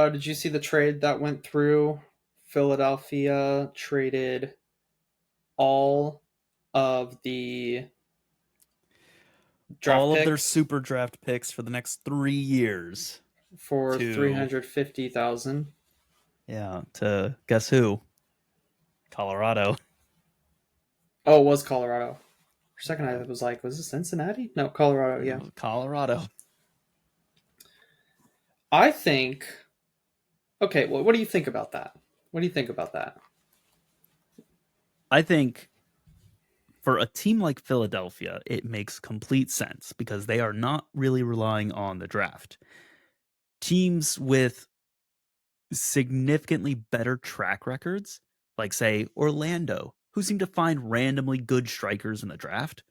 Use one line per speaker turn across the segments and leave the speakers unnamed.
Did you see the trade that went through? Philadelphia traded all of the draft
All of their
picks
super draft picks for the next 3 years
for three
to,
hundred fifty thousand.
yeah, to guess who? Colorado.
Oh, it was Colorado. For a second, I was like, was it Cincinnati? No, Colorado. Yeah,
Colorado.
I think. Okay, well, what do you think about that? What do you think about that?
I think for a team like Philadelphia, it makes complete sense because they are not really relying on the draft. Teams with significantly better track records, like, say, Orlando, who seem to find randomly good strikers in the draft,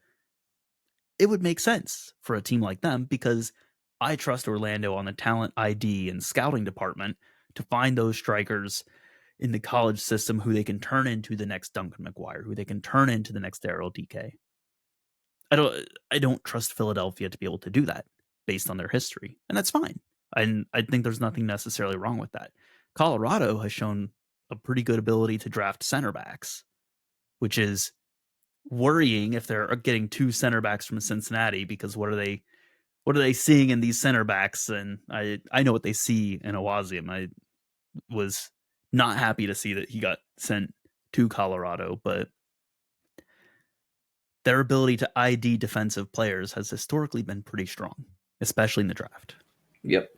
it would make sense for a team like them because I trust Orlando on the talent ID and scouting department to find those strikers in the college system who they can turn into the next Duncan McGuire, who they can turn into the next Daryl DK. I don't trust Philadelphia to be able to do that based on their history, and that's fine. And I think there's nothing necessarily wrong with that. Colorado has shown a pretty good ability to draft center backs, which is worrying if they're getting two center backs from Cincinnati because what are they seeing in these center backs? And I know what they see in Awazium. I was not happy to see that he got sent to Colorado, but their ability to ID defensive players has historically been pretty strong, especially in the draft.
Yep.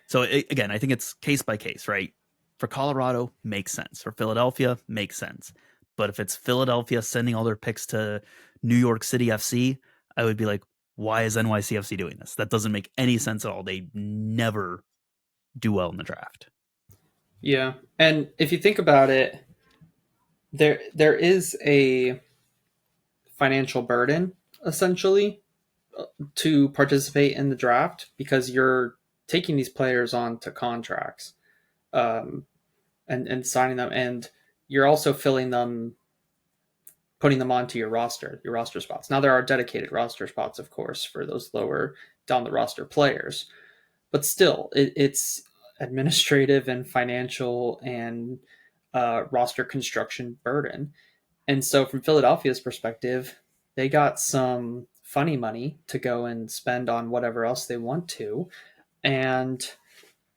So again, I think it's case by case, right? For Colorado, makes sense. For Philadelphia, makes sense. But if it's Philadelphia sending all their picks to New York City FC, I would be like, why is NYCFC doing this? That doesn't make any sense at all. They never do well in the draft.
Yeah, and if you think about it, there is a financial burden essentially to participate in the draft because you're taking these players on to contracts, um, and signing them, and you're also filling them, putting them onto your roster spots. Now there are dedicated roster spots, of course, for those lower down the roster players, but still, it's administrative and financial and roster construction burden. And so, from Philadelphia's perspective, they got some funny money to go and spend on whatever else they want to. And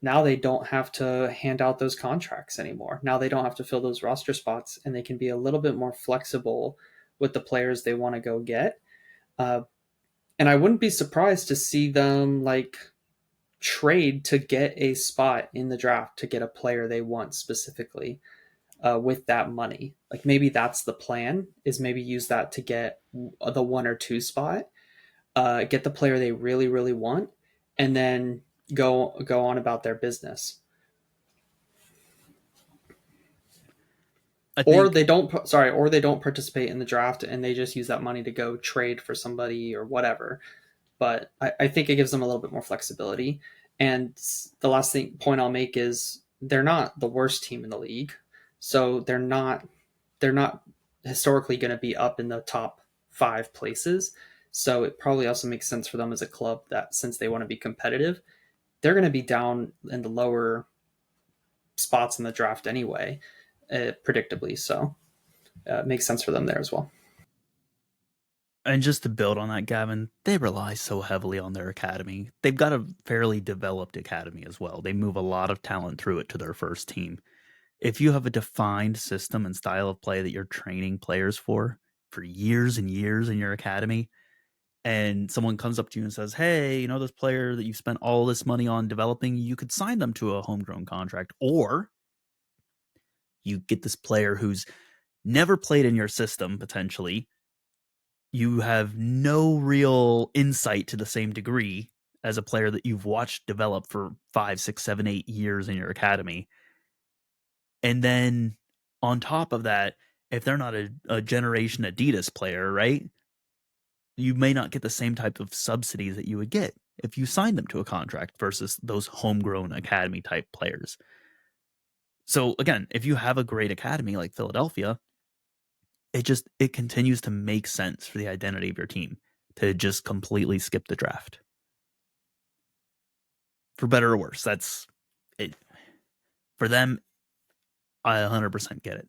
now they don't have to hand out those contracts anymore. Now they don't have to fill those roster spots, and they can be a little bit more flexible with the players they want to go get. Uh, and I wouldn't be surprised to see them like trade to get a spot in the draft to get a player they want specifically, with that money. Like maybe that's the plan, is maybe use that to get the one or two spot, get the player they really really want, and then go on about their business.
I
Or
think
they don't, sorry, or they don't participate in the draft and they just use that money to go trade for somebody or whatever. But I think it gives them a little bit more flexibility. And the last point I'll make is they're not the worst team in the league, so they're not historically going to be up in the top five places. So it probably also makes sense for them as a club that since they want to be competitive, they're going to be down in the lower spots in the draft anyway, predictably. So it makes sense for them there as well.
And just to build on that, Gavin, they rely so heavily on their academy. They've got a fairly developed academy as well. They move a lot of talent through it to their first team. If you have a defined system and style of play that you're training players for years and years in your academy, and someone comes up to you and says, "Hey, this player that you spent all this money on developing, you could sign them to a homegrown contract, or you get this player who's never played in your system potentially. You have no real insight to the same degree as a player that you've watched develop for 5, 6, 7, 8 years in your academy. And then on top of that, if they're not a Generation Adidas player, right, you may not get the same type of subsidies that you would get if you signed them to a contract versus those homegrown academy type players. So again, if you have a great academy like Philadelphia, it continues to make sense for the identity of your team to just completely skip the draft. For better or worse, that's it. For them, I 100% get it.